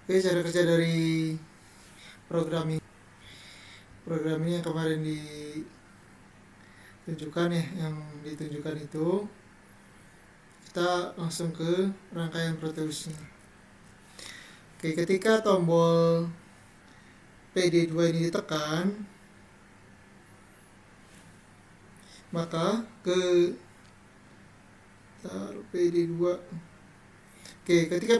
Oke, cara kerja dari program ini. Program ini yang kemarin ditunjukkan ya, yang ditunjukkan itu kita langsung ke rangkaian Proteusnya. Oke, ketika tombol PD2 ini ditekan, maka ke PD2. Oke, ketika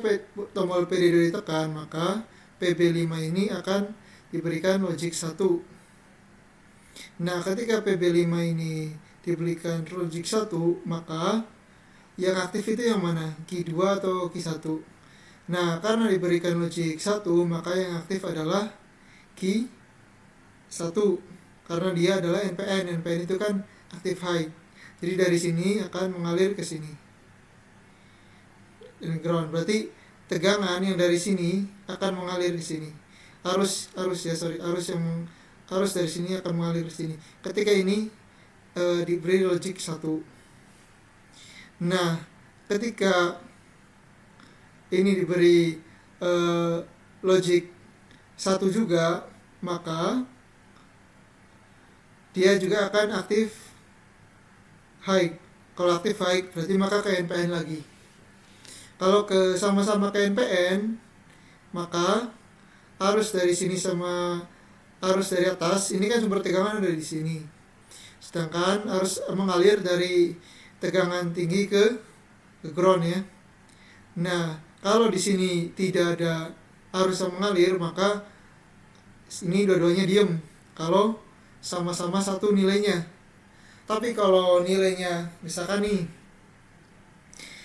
tombol PD2 ditekan, maka PB5 ini akan diberikan logic 1. Nah, ketika PB5 ini diberikan logic 1, maka yang aktif itu yang mana? Q2 atau Q1? Nah, karena diberikan logic 1, maka yang aktif adalah Q1. Karena dia adalah NPN. NPN itu kan active high. Jadi dari sini akan mengalir ke sini. Dan ground. Berarti tegangan yang dari sini akan mengalir di sini. Arus dari sini akan mengalir ke sini. Ketika ini diberi logic 1. Nah, ketika ini diberi logic 1 juga, maka dia juga akan aktif high. Kalau aktif high berarti maka ke NPN lagi. Kalau ke sama-sama ke NPN, maka arus dari sini sama arus dari atas ini kan sumber tegangan ada di sini. Sedangkan arus mengalir dari tegangan tinggi ke ground ya. Nah, kalau di sini tidak ada arus yang mengalir, maka ini dua-duanya diem. Kalau sama-sama satu nilainya. Tapi kalau nilainya misalkan nih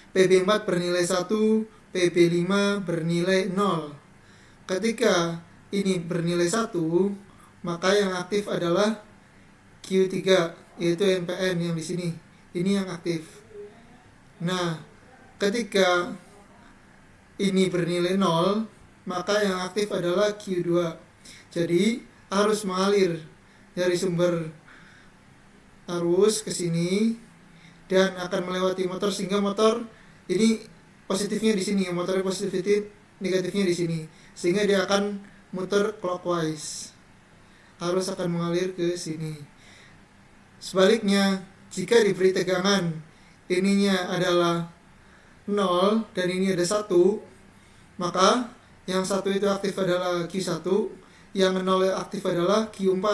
PB4 bernilai 1, PB5 bernilai 0. Ketika ini bernilai 1, maka yang aktif adalah Q3, yaitu NPN yang di sini. Ini yang aktif. Nah, ketika ini bernilai 0, maka yang aktif adalah Q2. Jadi, arus mengalir dari sumber arus ke sini dan akan melewati motor sehingga motor ini positifnya di sini, motornya positivity, negatifnya di sini, sehingga dia akan muter clockwise. Arus akan mengalir ke sini. Sebaliknya, jika diberi tegangan ininya adalah 0 dan ini ada 1, maka yang 1 itu aktif adalah Q1, yang 0 aktif adalah Q4.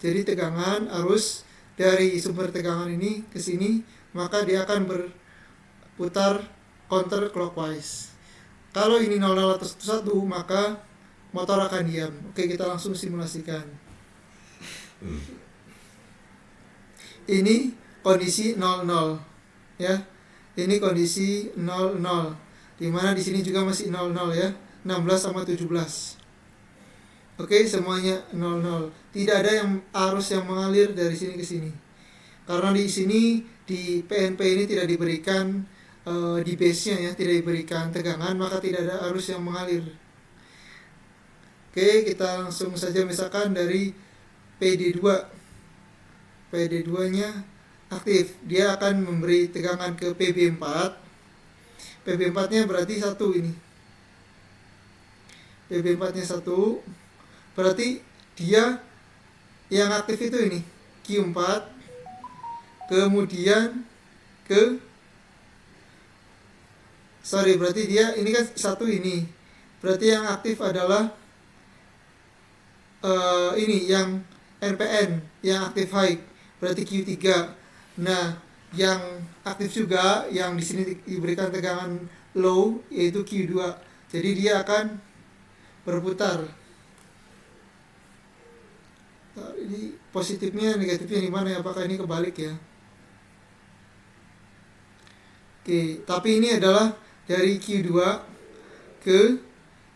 Jadi tegangan arus dari sumber tegangan ini ke sini, maka dia akan berputar counter clockwise. Kalau ini 00 atau 1, maka motor akan diam. Oke, kita langsung simulasikan. Ini kondisi 00 ya. Ini kondisi 00. Dimana di sini juga masih 00 ya. 16 sama 17. Oke, semuanya 00. Tidak ada yang arus yang mengalir dari sini ke sini. Karena di sini di PNP ini tidak diberikan di base-nya ya, tidak diberikan tegangan, maka tidak ada arus yang mengalir. Oke, kita langsung saja misalkan dari PD2. PD2-nya aktif. Dia akan memberi tegangan ke PB4. PB4-nya berarti 1 ini. PB4-nya 1. Berarti dia yang aktif itu ini Q4, kemudian berarti dia ini kan 1 ini. Berarti yang aktif adalah ini yang NPN, yang aktif high, berarti Q3. Nah, yang aktif juga yang di sini diberikan tegangan low yaitu Q2. Jadi dia akan berputar. Ini positifnya negatifnya di mana ya? Apakah ini kebalik ya? Oke, tapi ini adalah dari Q2 ke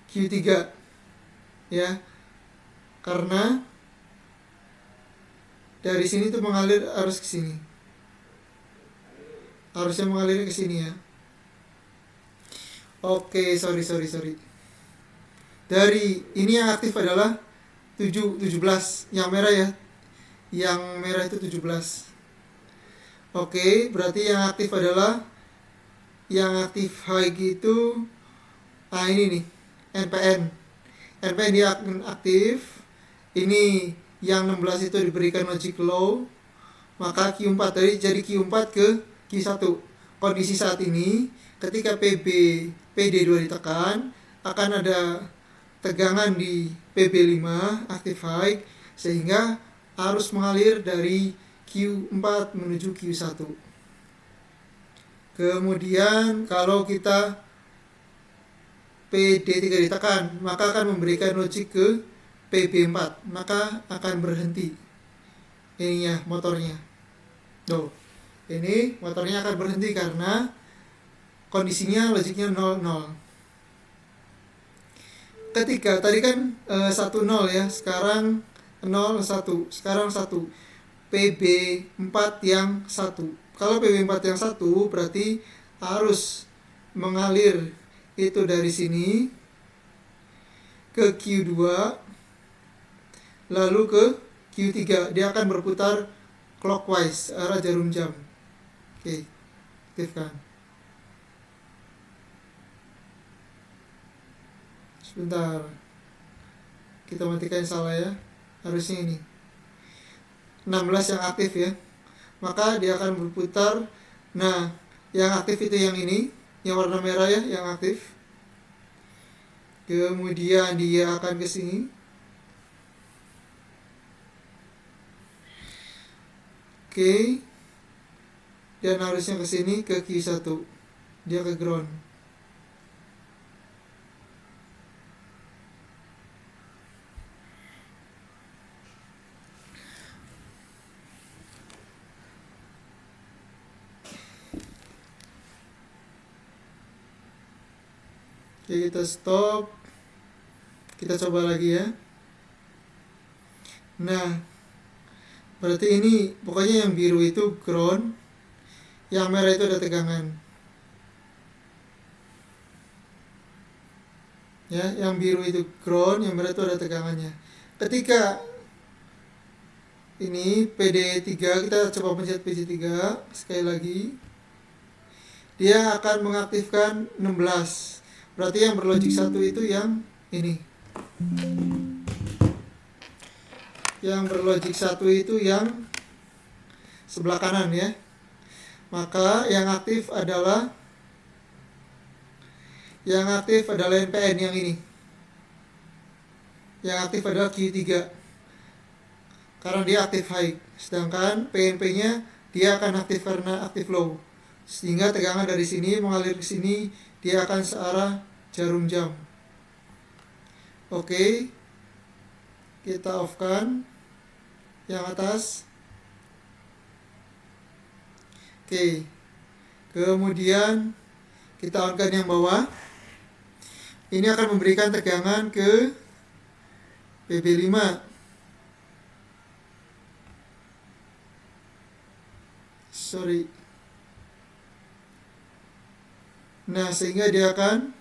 Q3 ya. Karena dari sini tuh mengalir arus ke sini. Arusnya mengalir ke sini ya. Oke, sorry. Dari ini yang aktif adalah 17, yang merah ya. Yang merah itu 17. Oke, berarti yang aktif adalah yang aktif high itu ini nih. NPN. NPN dia aktif. Ini yang 16 itu diberikan logic low, maka Q4 tadi jadi Q4 ke Q1. Kondisi saat ini ketika PD2 ditekan akan ada tegangan di PB5 aktif high, sehingga arus mengalir dari Q4 menuju Q1. Kemudian kalau kita PD3 ditekan, maka akan memberikan logic ke PB4, maka akan berhenti ininya motornya. Tuh, ini motornya akan berhenti karena kondisinya logiknya 00. Ketika tadi kan 10 ya, sekarang 01, sekarang 1. PB4 yang 1. Kalau PB4 yang 1 berarti arus mengalir itu dari sini ke Q2 lalu ke Q3. Dia akan berputar clockwise arah jarum jam. Oke, aktifkan. Sebentar, kita matikan yang salah ya, harusnya ini 16 yang aktif ya, maka dia akan berputar. Nah, yang aktif itu yang ini, yang warna merah ya, yang aktif. Kemudian dia akan ke sini. Oke. Dan harusnya ke sini ke Q1. Dia ke ground. Oke, kita stop. Kita coba lagi ya. Nah, berarti ini pokoknya yang biru itu ground, yang merah itu ada tegangan. Ya, yang biru itu ground, yang merah itu ada tegangannya. Ketika ini PD3, kita coba pencet PD3 sekali lagi. Dia akan mengaktifkan 16. Berarti yang berlogik 1 itu yang ini. Yang berlogik 1 itu yang sebelah kanan ya. Maka yang aktif adalah NPN yang ini. Yang aktif adalah Q3. Karena dia aktif high. Sedangkan PNP-nya dia akan aktif karena aktif low. Sehingga tegangan dari sini mengalir ke sini, dia akan searah jarum jam. Oke. Kita off-kan yang atas. Oke. Kemudian kita on-kan yang bawah. Ini akan memberikan tegangan ke PB5. Nah, sehingga dia akan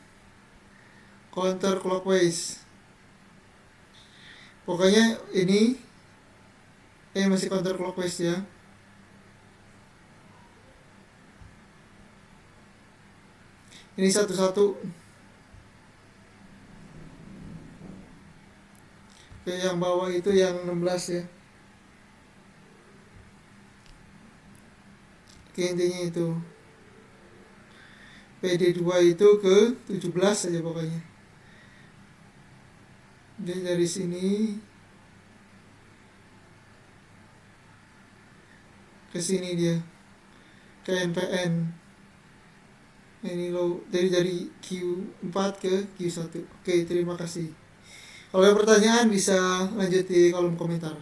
counter clockwise. Pokoknya ini masih counter clockwise ya. Ini satu-satu. Oke, yang bawah itu yang 16 ya. Oke, intinya itu. PD2 itu ke 17 saja pokoknya. Jadi dari sini ke sini dia ke NPN. Ini low, dari Q4 ke Q1. Oke, terima kasih. Kalau ada pertanyaan bisa lanjut di kolom komentar.